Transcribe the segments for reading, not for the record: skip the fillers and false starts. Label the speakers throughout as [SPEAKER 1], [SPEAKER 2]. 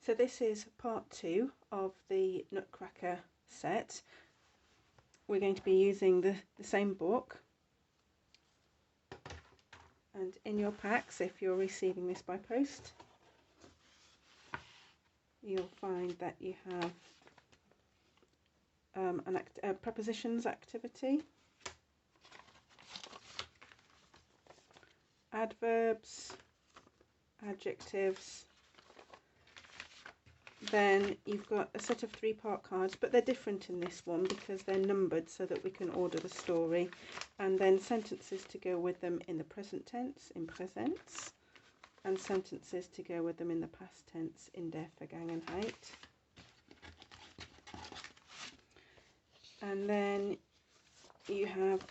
[SPEAKER 1] So this is part 2 of the Nutcracker set. We're going to be using the same book, and in your packs, if you're receiving this by post, you'll find that you have a prepositions activity, adverbs, adjectives. Then you've got a set of 3-part cards, but they're different in this one because they're numbered so that we can order the story, and then sentences to go with them in the present tense, in Präsenz, and sentences to go with them in the past tense, in der Vergangenheit. And then you have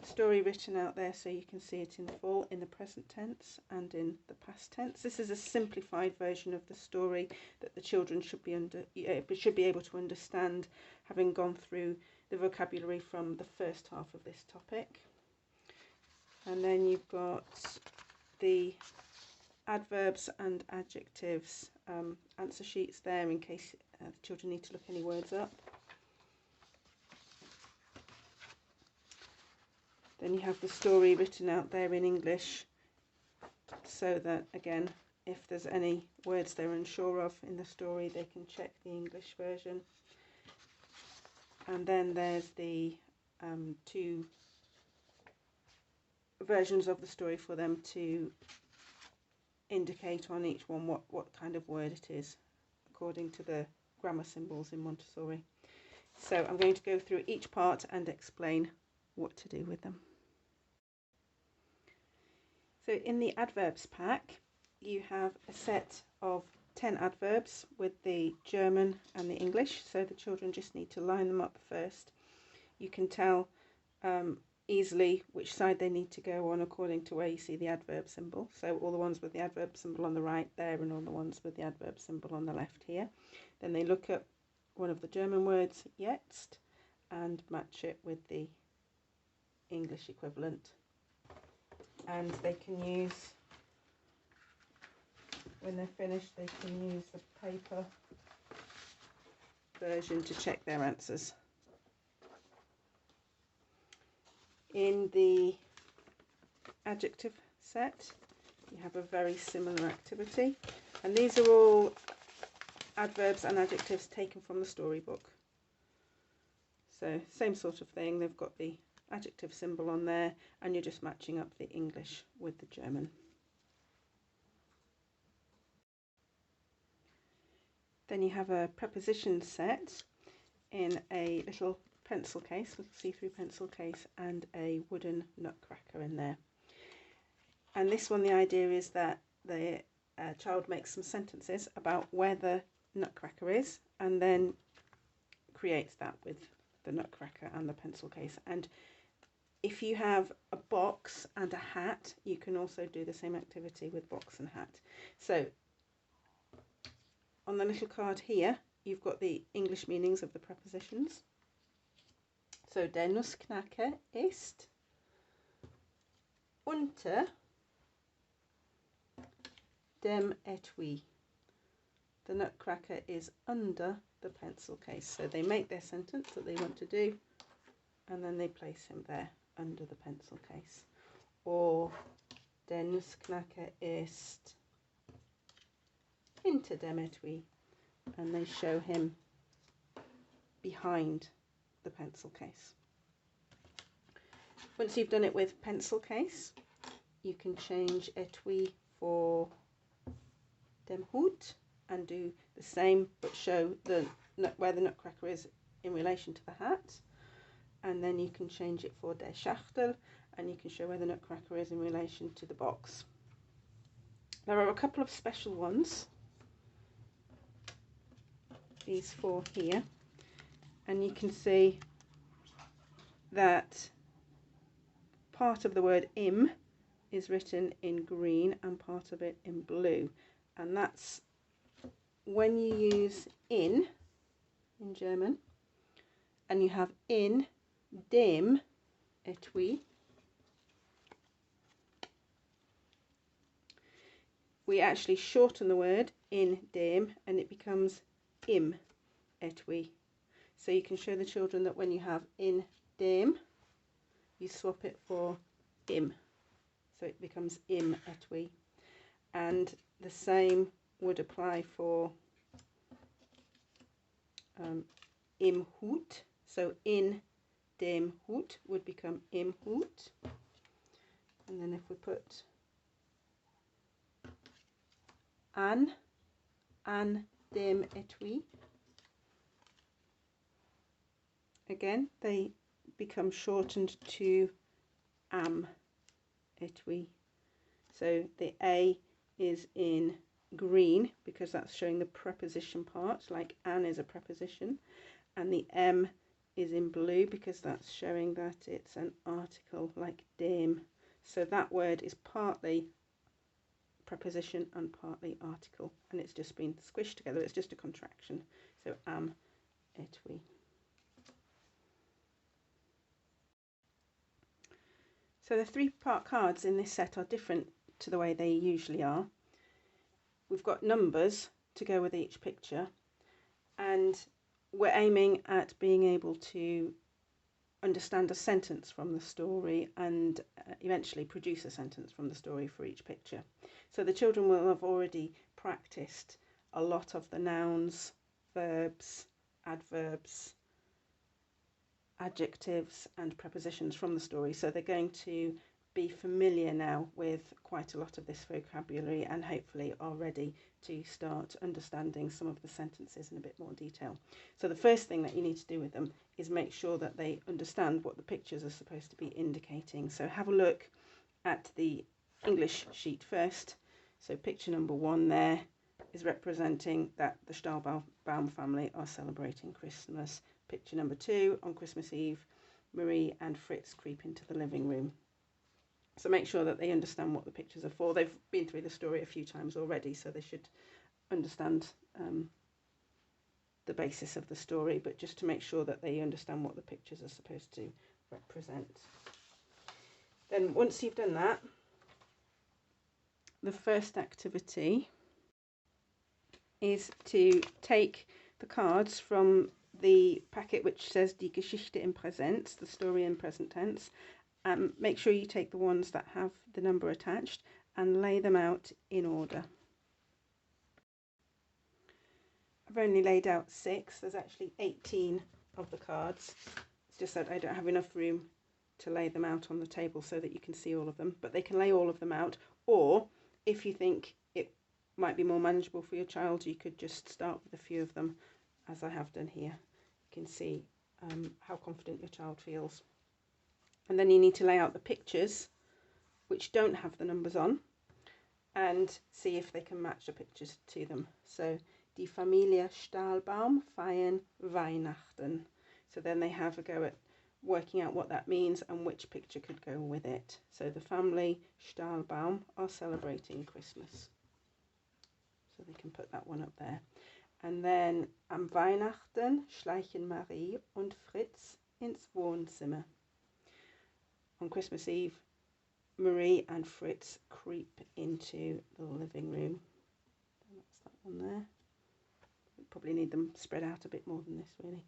[SPEAKER 1] story written out there so you can see it in full in the present tense and in the past tense. This is a simplified version of the story that the children should be able to understand, having gone through the vocabulary from the first half of this topic. And then you've got the adverbs and adjectives answer sheets there in case the children need to look any words up. Then you have the story written out there in English so that, again, if there's any words they're unsure of in the story, they can check the English version. And then there's the 2 versions of the story for them to indicate on each one what kind of word it is, according to the grammar symbols in Montessori. So I'm going to go through each part and explain what to do with them. So in the adverbs pack, you have a set of 10 adverbs with the German and the English, so the children just need to line them up first. You can tell easily which side they need to go on according to where you see the adverb symbol. So all the ones with the adverb symbol on the right there, and all the ones with the adverb symbol on the left here. Then they look at one of the German words, jetzt, and match it with the English equivalent, and they can use, when they're finished, they can use the paper version to check their answers. In the adjective set, you have a very similar activity, and these are all adverbs and adjectives taken from the storybook. So same sort of thing, they've got the adjective symbol on there, and you're just matching up the English with the German. Then you have a preposition set in a little pencil case, little see-through pencil case, and a wooden nutcracker in there. And this one, the idea is that the child makes some sentences about where the nutcracker is, and then creates that with the nutcracker and the pencil case. And if you have a box and a hat, you can also do the same activity with box and hat. So on the little card here, you've got the English meanings of the prepositions. So der Nussknacker ist unter dem Etui. The nutcracker is under the pencil case. So they make their sentence that they want to do, and then they place him there under the pencil case. Or der Nussknacker ist hinter dem Etui, and they show him behind the pencil case. Once you've done it with pencil case, you can change Etui for dem Hut and do the same, but show where the nutcracker is in relation to the hat. And then you can change it for der Schachtel, and you can show where the nutcracker is in relation to the box. There are a couple of special ones, these 4 here, and you can see that part of the word im is written in green and part of it in blue, and that's when you use in German, and you have in dem Etui, we actually shorten the word in dem and it becomes im etui. So you can show the children that when you have in dem, you swap it for im. So it becomes im etui. And the same would apply for im Hut. So in dem Hut would become im Hut. And then if we put an dem etui, again they become shortened to am etui. So the A is in green because that's showing the preposition part, like an is a preposition, and the M is in blue because that's showing that it's an article, like dem. So that word is partly preposition and partly article, and it's just been squished together. It's just a contraction. So am etui. So the 3-part cards in this set are different to the way they usually are. We've got numbers to go with each picture, and we're aiming at being able to understand a sentence from the story and eventually produce a sentence from the story for each picture. So the children will have already practiced a lot of the nouns, verbs, adverbs, adjectives and prepositions from the story, so they're going to be familiar now with quite a lot of this vocabulary and hopefully are ready to start understanding some of the sentences in a bit more detail. So the first thing that you need to do with them is make sure that they understand what the pictures are supposed to be indicating. So have a look at the English sheet first. So picture number 1 there is representing that the Stahlbaum family are celebrating Christmas. Picture number 2, on Christmas Eve, Marie and Fritz creep into the living room. So make sure that they understand what the pictures are for. They've been through the story a few times already, so they should understand the basis of the story, but just to make sure that they understand what the pictures are supposed to represent. Then once you've done that, the first activity is to take the cards from the packet which says Die Geschichte im Präsent, the story in present tense. Make sure you take the ones that have the number attached and lay them out in order. I've only laid out 6, there's actually 18 of the cards. It's just that I don't have enough room to lay them out on the table so that you can see all of them, but they can lay all of them out, or if you think it might be more manageable for your child, you could just start with a few of them, as I have done here. You can see how confident your child feels. And then you need to lay out the pictures which don't have the numbers on and see if they can match the pictures to them. So, Die Familie Stahlbaum feiern Weihnachten. So then they have a go at working out what that means and which picture could go with it. So the family Stahlbaum are celebrating Christmas. So they can put that one up there. And then am Weihnachten schleichen Marie und Fritz ins Wohnzimmer. On Christmas Eve, Marie and Fritz creep into the living room. That's that one there. We probably need them spread out a bit more than this, really.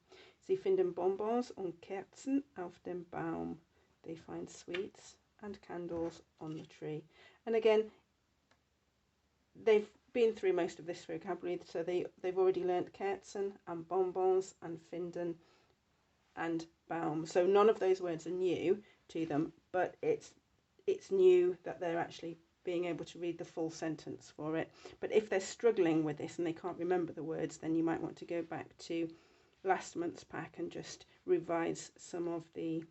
[SPEAKER 1] Sie finden Bonbons und Kerzen auf dem Baum. They find sweets and candles on the tree. And again, they've been through most of this vocabulary, so they've already learnt Kerzen and bonbons and finden and Baum. So none of those words are new to them, but it's new that they're actually being able to read the full sentence for it. But if they're struggling with this and they can't remember the words, then you might want to go back to last month's pack and just revise some of the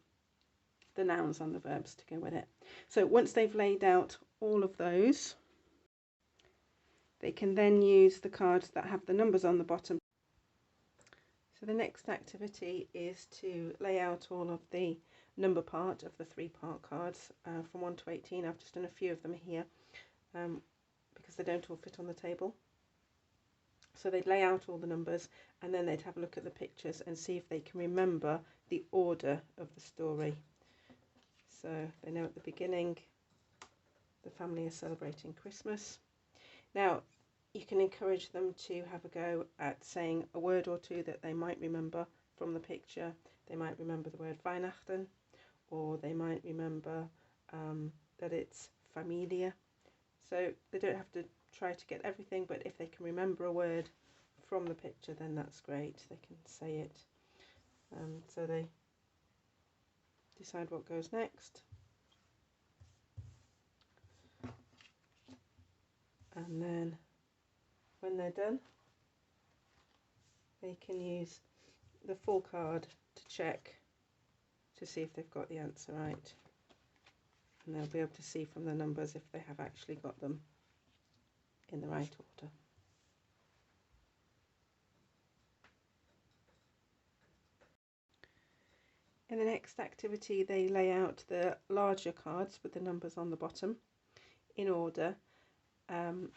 [SPEAKER 1] nouns and the verbs to go with it. So once they've laid out all of those, they can then use the cards that have the numbers on the bottom. So the next activity is to lay out all of the number part of the 3-part cards from 1 to 18. I've just done a few of them here because they don't all fit on the table. So they'd lay out all the numbers and then they'd have a look at the pictures and see if they can remember the order of the story. So they know at the beginning the family is celebrating Christmas. Now, you can encourage them to have a go at saying a word or two that they might remember from the picture. They might remember the word Weihnachten, or they might remember that it's Familie. So they don't have to try to get everything, but if they can remember a word from the picture, then that's great. They can say it. So they decide what goes next. And then when they're done, they can use the full card to check to see if they've got the answer right. And they'll be able to see from the numbers if they have actually got them in the right order. In the next activity, they lay out the larger cards with the numbers on the bottom in order, and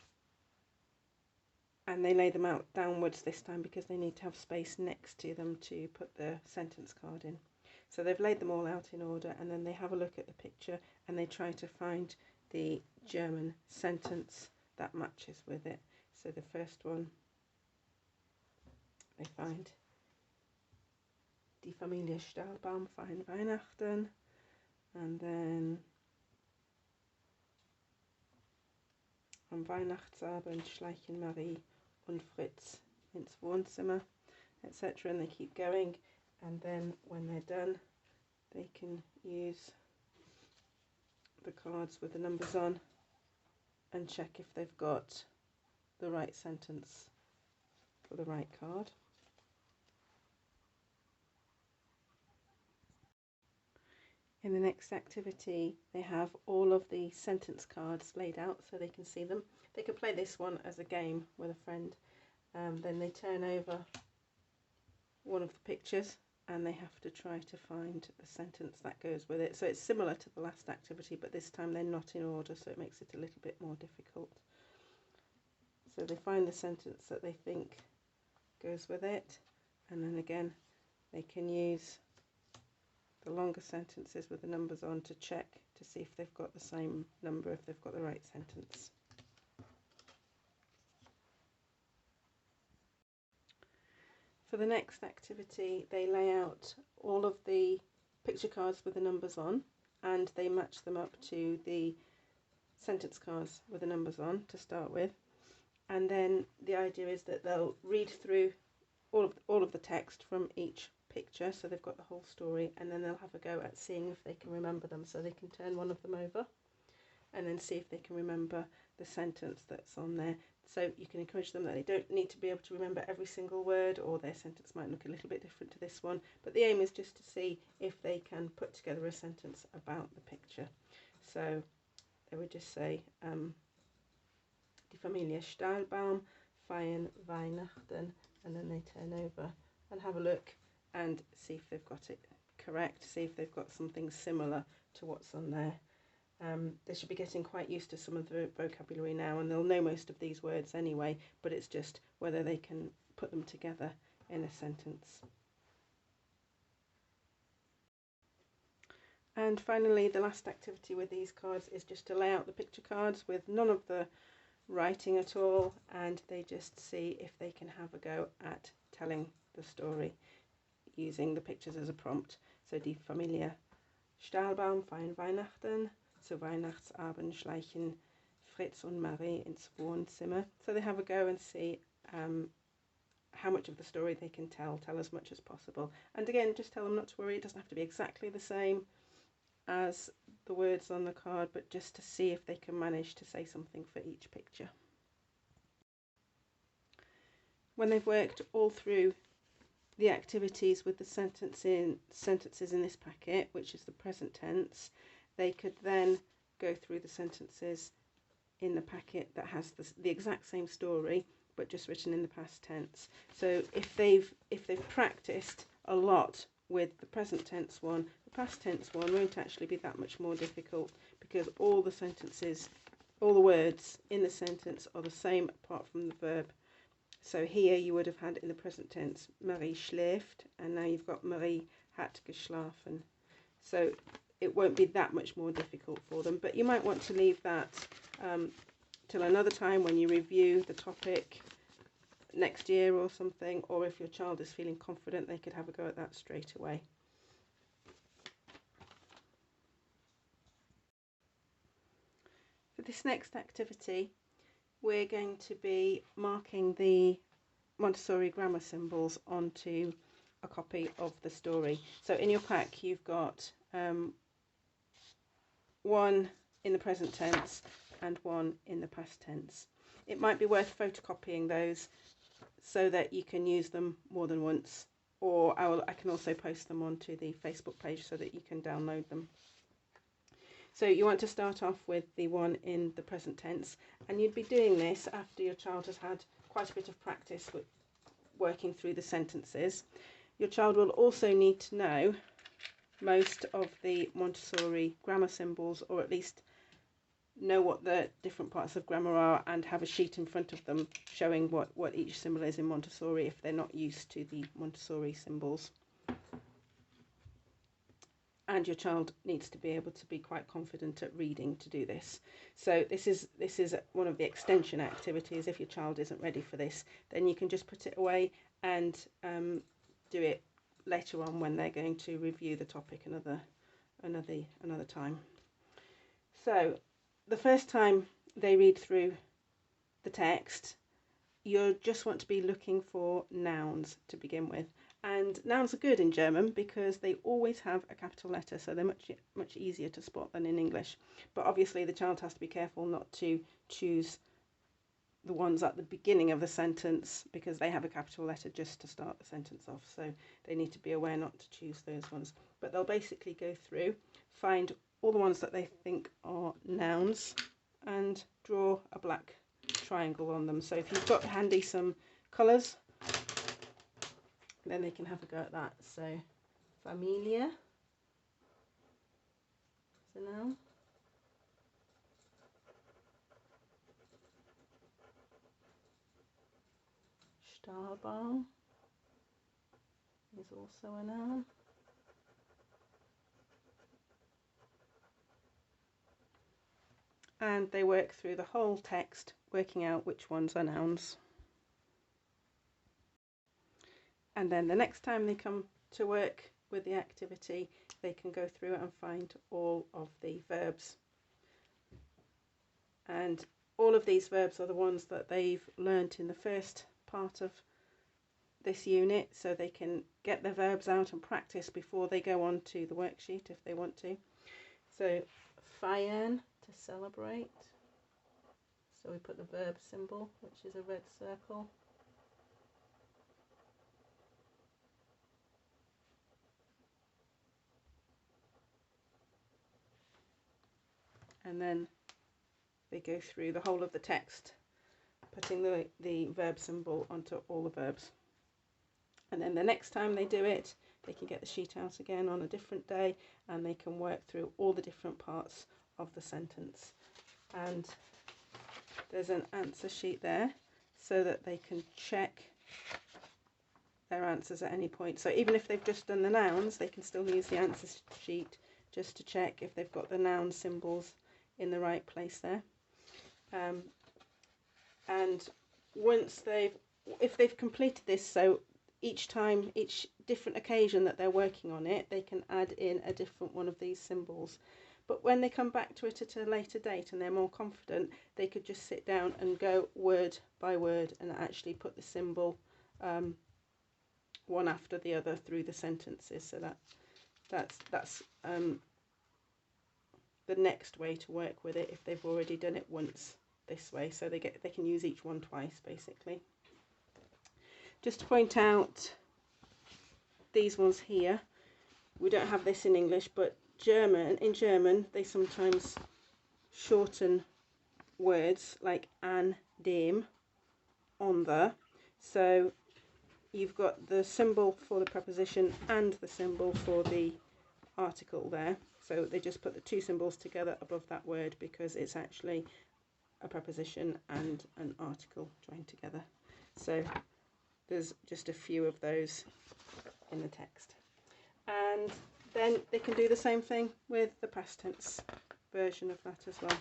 [SPEAKER 1] they lay them out downwards this time because they need to have space next to them to put the sentence card in. So they've laid them all out in order, and then they have a look at the picture and they try to find the German sentence that matches with it. So the first one, they find Die Familie Stahlbaum feiern Weihnachten, and then am Weihnachtsabend schleichen Marie und Fritz ins Wohnzimmer, etc. And they keep going, and then when they're done, they can use the cards with the numbers on and check if they've got the right sentence for the right card. In the next activity, they have all of the sentence cards laid out so they can see them. They could play this one as a game with a friend. Then they turn over one of the pictures and they have to try to find the sentence that goes with it. So it's similar to the last activity, but this time they're not in order, so it makes it a little bit more difficult. So they find the sentence that they think goes with it, and then again they can use the longer sentences with the numbers on to check to see if they've got the same number, if they've got the right sentence. For the next activity, they lay out all of the picture cards with the numbers on, and they match them up to the sentence cards with the numbers on to start with. And then the idea is that they'll read through all of the text from each picture, so they've got the whole story, and then they'll have a go at seeing if they can remember them. So they can turn one of them over and then see if they can remember the sentence that's on there. So you can encourage them that they don't need to be able to remember every single word, or their sentence might look a little bit different to this one, but the aim is just to see if they can put together a sentence about the picture. So they would just say Die Familie Stahlbaum feiern Weihnachten, and then they turn over and have a look and see if they've got it correct, see if they've got something similar to what's on there. They should be getting quite used to some of the vocabulary now, and they'll know most of these words anyway, but it's just whether they can put them together in a sentence. And finally, the last activity with these cards is just to lay out the picture cards with none of the writing at all, and they just see if they can have a go at telling the story using the pictures as a prompt. So Die Familie Stahlbaum feiern Weihnachten, zu Weihnachtsabend schleichen Fritz und Marie ins Wohnzimmer. So they have a go and see how much of the story they can tell as much as possible. And again, just tell them not to worry, it doesn't have to be exactly the same as the words on the card, but just to see if they can manage to say something for each picture. When they've worked all through the activities with the sentences in this packet, which is the present tense, they could then go through the sentences in the packet that has the exact same story but just written in the past tense. So if they've practiced a lot with the present tense one, the past tense one won't actually be that much more difficult, because all the sentences, all the words in the sentence are the same apart from the verb. So here you would have had in the present tense Marie schläft, and now you've got Marie hat geschlafen. So it won't be that much more difficult for them, but you might want to leave that till another time when you review the topic next year or something, or if your child is feeling confident, they could have a go at that straight away. For this next activity, we're going to be marking the Montessori grammar symbols onto a copy of the story. So in your pack you've got one in the present tense and one in the past tense. It might be worth photocopying those so that you can use them more than once, or I can also post them onto the Facebook page so that you can download them. So you want to start off with the one in the present tense, and you'd be doing this after your child has had quite a bit of practice with working through the sentences. Your child will also need to know most of the Montessori grammar symbols, or at least know what the different parts of grammar are, and have a sheet in front of them showing what each symbol is in Montessori if they're not used to the Montessori symbols. And your child needs to be able to be quite confident at reading to do this. So this is one of the extension activities. If your child isn't ready for this, then you can just put it away and do it later on when they're going to review the topic another time. So the first time they read through the text, you just want to be looking for nouns to begin with. And nouns are good in German because they always have a capital letter, so they're much easier to spot than in English. But obviously the child has to be careful not to choose the ones at the beginning of the sentence because they have a capital letter just to start the sentence off. So they need to be aware not to choose those ones. But they'll basically go through, find all the ones that they think are nouns and draw a black triangle on them. So if you've got handy some colours, then they can have a go at that. So Familie is a noun. Stahlbau is also a noun. And they work through the whole text, working out which ones are nouns. And then the next time they come to work with the activity, they can go through and find all of the verbs. And all of these verbs are the ones that they've learnt in the first part of this unit, so they can get their verbs out and practice before they go on to the worksheet if they want to. So feiern, to celebrate. So we put the verb symbol, which is a red circle. And then they go through the whole of the text, putting the verb symbol onto all the verbs. And then the next time they do it, they can get the sheet out again on a different day, and they can work through all the different parts of the sentence. And there's an answer sheet there so that they can check their answers at any point. So even if they've just done the nouns, they can still use the answer sheet just to check if they've got the noun symbols in the right place there. And once if they've completed this, so each different occasion that they're working on it, they can add in a different one of these symbols. But when they come back to it at a later date and they're more confident, they could just sit down and go word by word and actually put the symbol one after the other through the sentences. So that's the next way to work with it if they've already done it once this way. So they can use each one twice basically. Just to point out these ones here, we don't have this in English, but in German they sometimes shorten words like an, dem, on the. So you've got the symbol for the preposition and the symbol for the article there. So they just put the two symbols together above that word because it's actually a preposition and an article joined together. So there's just a few of those in the text. And then they can do the same thing with the past tense version of that as well.